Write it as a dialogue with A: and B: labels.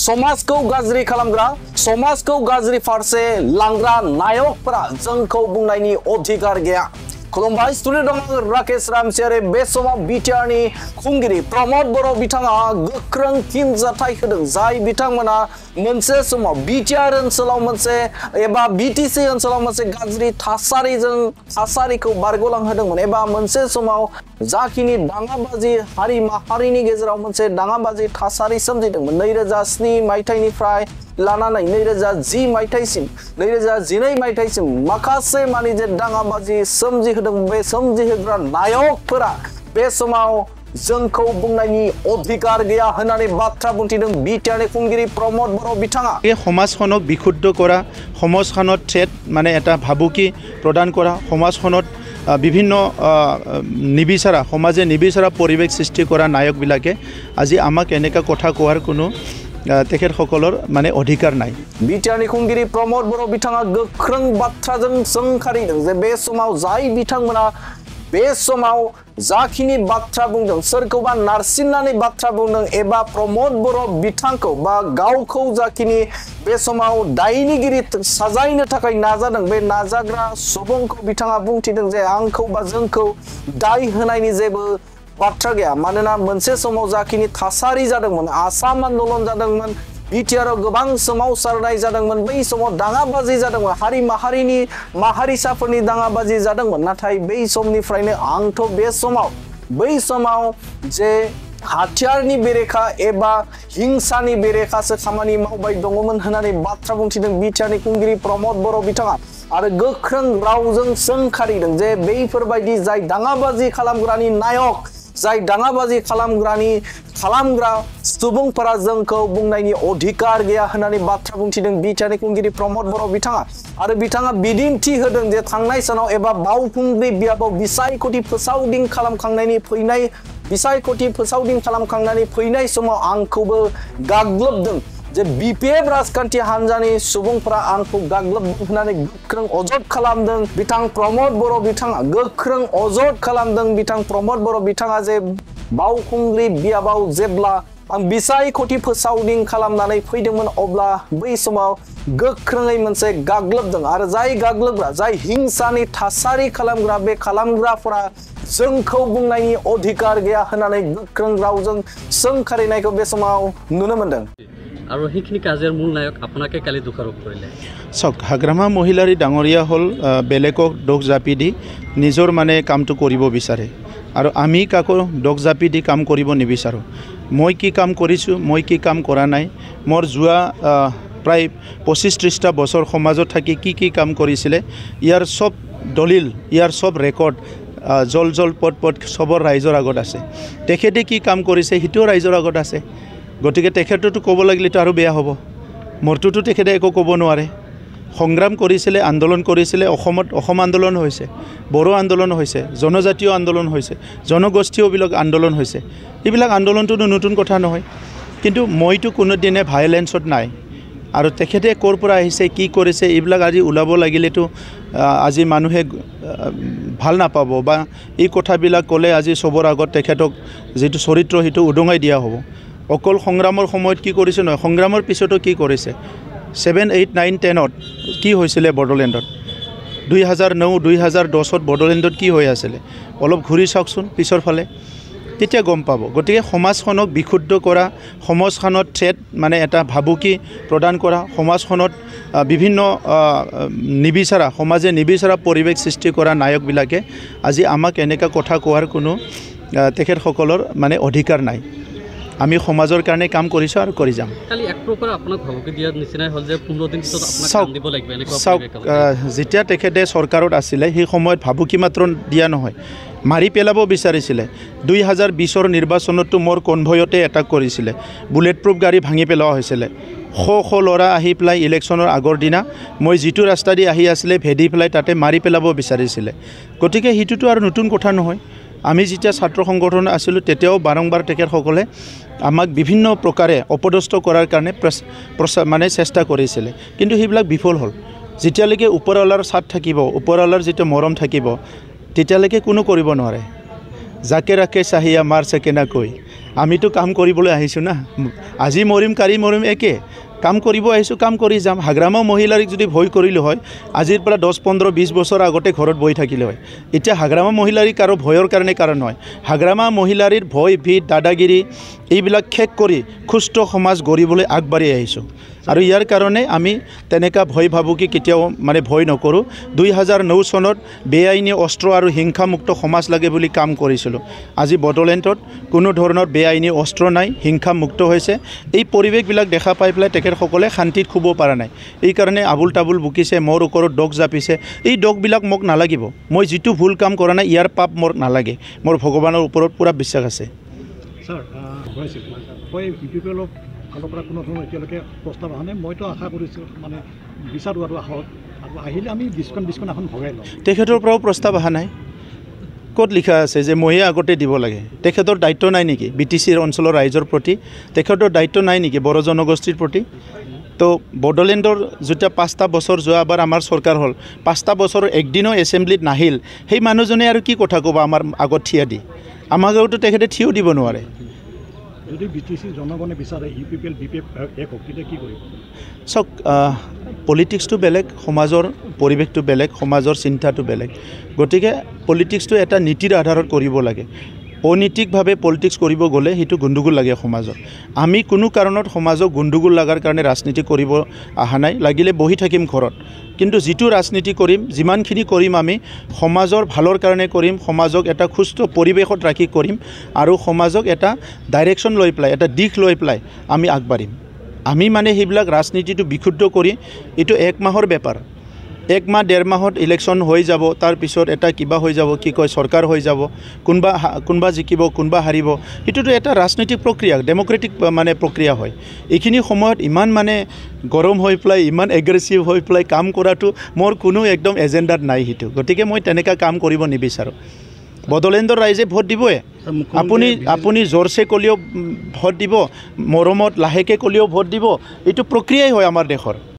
A: समाजखौ गाज्रि खालामग्रा समाजखौ गाज्रि फारसे लांग्रा नायकफोरा जोंखौ बुंनायनि अधिकार गैया। खुलुमबाय स्टुडिअ दं राकेश रामसियारि बे समाव बिटिआरनि खुंगिरि प्रमद बर' बिथाङा गोख्रों फिनजाथाय होदों जाय बिथांमोना मोनसे समाव बिटिआर ओनसोलाव मोनसे एबा बिटिसि ओनसोलाव मोनसे गाज्रि थासारिखौ बारग'लांहोदोंमोन एबा मोनसे समाव जाखिनि दाङाबाजि हारि माहारिनि गेजेराव मोनसे दाङाबाजि थासारि सोमजिदोंमोन 2007 मायथाइनिफ्राय लानानै 2010 मायथाइसिम 2012 मायथाइसिम माखासे मानि जे दाङाबाजि सोमजिहोदों बे सोमजिहोग्रा नायकफोरा बे समाव जोंखौ बुंनायनि अधिकार गैया होननानै बाथ्रा बुंथिदों बिटिआरनि खुंगिरि प्रमद बर' बिथाङा।
B: समाजखनक बिखुद्ध करा समाजखनत थ्रेट माने এটা ভাবুকি প্ৰদান কৰা সমাজখনত বিভিন্ন নিবিচাৰা সমাজে নিবিচাৰা পৰিৱেশ সৃষ্টি কৰা নায়কবিলাকে আজি আমাক এনেকা কথা কোৱাৰ কোনো তেখেতসকলৰ মানে অধিকাৰ নাই।
A: बिटिआरनि खुंगिरि प्रमद बर' बिथाङा गोख्रों बाथ्राजों सोंखारिदों जे बे समाव जाय बिथांमोना बे समाव जाखिनि बाथ्रा बुंदों सोरखौबा नारसिननानै बाथ्रा बुंदों एबा प्रमद बर' बिथांखौ बा गावखौ जाखिनि बे समाव दायनिगिरि साजायनो थाखाय नाजादों बे नाजाग्रा सुबुंखौ बिथाङा बुंथिदों जे आंखौ बा जोंखौ दाय होनायनि जेबो बाथ्रा गैया। मानोना मोनसे समाव जाखिनि थासारि जादोंमोन आसाम आन्दोलन जादोंमोन बिटिआराव गोबां सोमावसारनाय जादोंमोन बै समाव दाङाबाजि जादोंमोन हारि माहारिनि माहारिसाफोरनि दाङाबाजि जादोंमोन नाथाय बै समनिफ्रायनो आंथ' बे समाव बै समाव जे हाथियारनि बेरेखा एबा हिंसानि बेरेखासो खामानि मावबाय दङमोन होननानै बाथ्रा बुंथिदों बिटिआरनि खुंगिरि प्रमद बर' बिथाङा आरो गोख्रों रावजों सोंखारिदों जे बैफोरबायदि जाय दाङाबाजि खालामग्रानि नायक जाय दाङाबाजि खालामग्रा सुबुंफोरा जोंखौ बुंनायनि अधिकार गैया होननानै बाथ्रा बुंथिदों बिटिआरनि खुंगिरि प्रमद बर' बिथाङा आरो बिथाङा बिदिन्थि होदों जे थांनाय सानाव एबा बावखुंग्रि बियाबाव बिसायख'थि फोसावदिं खालामखांनानै फैनाय समाव आंखौबो गाग्लोबदों जे बिपिएफ राजखान्थि हान्जानि सुबुंफोरा आंखौ गाग्लोबदों होननानै गोख्रों अजद खालामदों बिथां प्रमद बर' बिथाङा गोख्रों अजद खालामदों बिथां प्रमद बर' बिथाङा जे बावखुंग्रि बियाबाव जेब्ला आं बिसायख'थि फोसावदिं खालामनानै फैदोंमोन अब्ला बै समाव गोख्रोङै मोनसे गाग्लोबदों आरो जाय गाग्लोबग्रा जाय हिंसानि थासारि खालामग्रा बे खालामग्राफोरा जोंखौ बुंनायनि अधिकार गैया होननानै गोख्रों रावजों सोंखारिनायखौ बे समाव नुनो मोनदों।
C: আৰু সেইখিনি কাজৰ মূল নায়ক আপোনাকে কালি দোষাৰোপ কৰিলে
B: চাওক হাগ্ৰামা মহিলাৰী ডাঙৰীয়া হ'ল বেলেগক দোষ জাপি দি নিজৰ মানে কামটো কৰিব বিচাৰে আৰু আমি কাকো দোষ জাপি দি কাম কৰিব নিবিচাৰোঁ। মই কি কাম কৰিছোঁ মই কি কাম কৰা নাই মোৰ যোৱা প্ৰায় 25-30টা বছৰ সমাজত থাকি কি কাম কৰিছিলে ইয়াৰ সব দলিল ইয়াৰ সব ৰেকৰ্ড জল পট সবৰ ৰাইজৰ আগত আছে। তেখেতে কি কাম কৰিছে সেইটোও ৰাইজৰ আগত আছে। গতিকে তেখেততো ক'ব লাগিলেতো আৰু বেয়া হ'ব মোৰটোতো তেখেতে একো ক'ব নোৱাৰে। সংগ্ৰাম কৰিছিলে আন্দোলন কৰিছিলে অসম আন্দোলন হৈছে বড়ো আন্দোলন হৈছে জনজাতীয় আন্দোলন হৈছে জনগোষ্ঠীয়বিলাক আন্দোলন হৈছে এইবিলাক আন্দোলনটো নতুন কথা নহয় কিন্তু মইতো কোনোদিনে ভায়োলেন্সত নাই আৰু তেখেতে ক'ৰ পৰা আহিছে কি কৰিছে এইবিলাক আজি ওলাব লাগিলেতো আজি মানুহে ভাল নাপাব বা এই কথাবিলাক ক'লে আজি সবৰ আগত তেখেতক যিটো চৰিত্ৰ সেইটো উদঙাই দিয়া হ'ব। অকল সংগ্ৰামৰ সময়ত কি কৰিছে নহয় সংগ্ৰামৰ পিছতো কি কৰিছে 7, 8, 9, 10ত কি হৈছিলে বড়োলেণ্ডত 2009-2010ত বড়োলেণ্ডত কি হৈ আছিলে অলপ ঘূৰি চাওকচোন পিছৰ ফালে তেতিয়া গম পাব। গতিকে সমাজখনক বিশুদ্ধ কৰা সমাজখনত থ্ৰেট মানে এটা ভাবুকি প্ৰদান কৰা সমাজখনত বিভিন্ন নিবিচাৰা সমাজে নিবিচাৰা পৰিৱেশ সৃষ্টি কৰা নায়কবিলাকে আজি আমাক এনেকা কথা কোৱাৰ কোনো তেখেতসকলৰ মানে অধিকাৰ নাই। আমি সমাজৰ কাৰণে কাম কৰিছোঁ আৰু কৰি যাম।
C: কালি এক প্ৰকাৰ আপোনাক ভাবুকি দিয়াৰ নিচিনাই হ'ল যে 15 দিন পিছত আপোনাক কাম দিব লাগিব এনেকুৱা
B: চাওক যেতিয়া তেখেতে চৰকাৰত আছিলে সেই সময়ত ভাবুকি মাত্ৰ দিয়া নহয় মাৰি পেলাব বিচাৰিছিলে। 2020ৰ নিৰ্বাচনতো মোৰ কনভয়তে এটাক কৰিছিলে বুলেট প্ৰুফ গাড়ী ভাঙি পেলোৱা হৈছিলে। শ ল'ৰা আহি পেলাই ইলেকশ্যনৰ আগৰ দিনা মই যিটো ৰাস্তা দি আহি আছিলে ভেদি পেলাই তাতে মাৰি পেলাব বিচাৰিছিলে। গতিকে সেইটোতো আৰু নতুন কথা নহয়। আমি যেতিয়া ছাত্ৰ সংগঠন আছিলোঁ তেতিয়াও বাৰম্বাৰ তেখেতসকলে আমাক বিভিন্ন প্ৰকাৰে অপদস্থ কৰাৰ কাৰণে মানে চেষ্টা কৰিছিলে কিন্তু সেইবিলাক বিফল হ'ল। যেতিয়ালৈকে ওপৰৱালাৰ ছাট থাকিব ওপৰৱালাৰ যিটো মৰম থাকিব তেতিয়ালৈকে কোনো কৰিব নোৱাৰে। যাকে ৰাখে চাহিয়া মাৰ চেকেনাকৈ আমিতো কাম কৰিবলৈ আহিছোঁ না আজি মৰিম কালি মৰিম একে কাম কৰিব আহিছোঁ কাম কৰি যাম হাগ্ৰামা মহিলাৰীক যদি ভয় কৰিলোঁ হয় আজিৰ পৰা 10-15-20 বছৰ আগতে ঘৰত বহি থাকিলে হয় এতিয়া হাগ্ৰামা মহিলাৰীক আৰু ভয়ৰ কাৰণে কাৰণ হয় হাগ্ৰামা মহিলাৰীৰ ভয় ভীত দাদাগিৰি এইবিলাক শেষ কৰি সুস্থ সমাজ গঢ়িবলৈ আগবাঢ়ি আহিছোঁ আৰু ইয়াৰ কাৰণে আমি তেনেকা ভয় ভাবুকি কেতিয়াও মানে ভয় নকৰোঁ 2009 চনত বেআইনী অস্ত্ৰ আৰু হিংসামুক্ত সমাজ লাগে বুলি কাম কৰিছিলোঁ আজি বড়োলেণ্ডত কোনো ধৰণৰ বেআইনী অস্ত্ৰ নাই হিংসামুক্ত হৈছে এই পৰিৱেশবিলাক দেখা পাই পেলাই তেখেতসকলে শান্তিত শুব পৰা নাই এই কাৰণে আবুল তাবুল বুকিছে মোৰ ওপৰত ডগ জাপিছে এই ডগবিলাক মোক নালাগিব মই যিটো ভুল কাম কৰা নাই ইয়াৰ পাপ মোৰ নালাগে মোৰ ভগৱানৰ ওপৰত পুৰা বিশ্বাস আছে
D: ছাৰ ফালৰ পৰা কোনো ধৰণৰ এতিয়ালৈকে প্ৰস্তাৱ অহা নাই মইতো আশা কৰিছোঁ মানে বিচাৰোঁ আৰু আহক আৰু আহিলে আমি ডিছকাউণ্ট এখন ভগাই ল'ম
B: তেখেতৰ পৰাও প্ৰস্তাৱ অহা নাই ক'ত লিখা আছে যে ময়ে আগতে দিব লাগে তেখেতৰ দায়িত্ব নাই নেকি BTCৰ অঞ্চলৰ ৰাইজৰ প্ৰতি তেখেতৰ দায়িত্ব নাই নেকি বড়ো জনগোষ্ঠীৰ প্ৰতি তো বড়োলেণ্ডৰ যেতিয়া 5টা বছৰ যোৱাবাৰ আমাৰ চৰকাৰ হ'ল 5টা বছৰ একদিনো এছেম্বলিত নাহিল সেই মানুহজনে আৰু কি কথা ক'ব আমাৰ আগত থিয়া দি আমাৰ আগতো তেখেতে থিয় দিব নোৱাৰে
D: যদি BTC জনগণে বিচাৰে UPPL BPF এক শক্তিতে কি কৰিব
B: চাওক পলিটিক্সটো বেলেগ সমাজৰ পৰিৱেশটো বেলেগ সমাজৰ চিন্তাটো বেলেগ গতিকে পলিটিক্সটো এটা নীতিৰ আধাৰত কৰিব লাগে অনীতিকভাৱে পলিটিক্স কৰিব গ'লে সেইটো গণ্ডগোল লাগে সমাজত আমি কোনো কাৰণত সমাজক গণ্ডগোল লগাৰ কাৰণে ৰাজনীতি কৰিব অহা নাই লাগিলে বহি থাকিম ঘৰত কিন্তু যিটো ৰাজনীতি কৰিম যিমানখিনি কৰিম আমি সমাজৰ ভালৰ কাৰণে কৰিম সমাজক এটা সুস্থ পৰিৱেশত ৰাখি কৰিম আৰু সমাজক এটা ডাইৰেকশ্যন লৈ পেলাই এটা দিশ লৈ পেলাই আমি আগবাঢ়িম আমি মানে সেইবিলাক ৰাজনীতিটো বিশুদ্ধ কৰি এইটো 1 মাহৰ বেপাৰ 1 মাহ 1.5 মাহত ইলেকশ্যন হৈ যাব তাৰ পিছত এটা কিবা হৈ যাব কি কয় চৰকাৰ হৈ যাব কোনবা জিকিব কোনবা হাৰিব এটোটো এটা ৰাজনৈতিক প্ৰক্ৰিয়া ডেমক্ৰেটিক মানে প্ৰক্ৰিয়া হয় এইখিনি সময়ত ইমান মানে গৰম হৈ প্লাই ইমান এগ্ৰেছিভ হৈ প্লাই কাম কৰাটো মোৰ কোনো একদম এজেন্ডাত নাই হিটো গতিকে মই তেনেকা কাম কৰিব নিবিচাৰো বড়োলেণ্ডৰ ৰাইজে ভোট দিবয়ে আপুনি জোৰছে কলিও ভোট দিব মৰমত লাহেকে কলিও ভোট দিব এইটো প্ৰক্ৰিয়াই হয় আমাৰ দেশৰ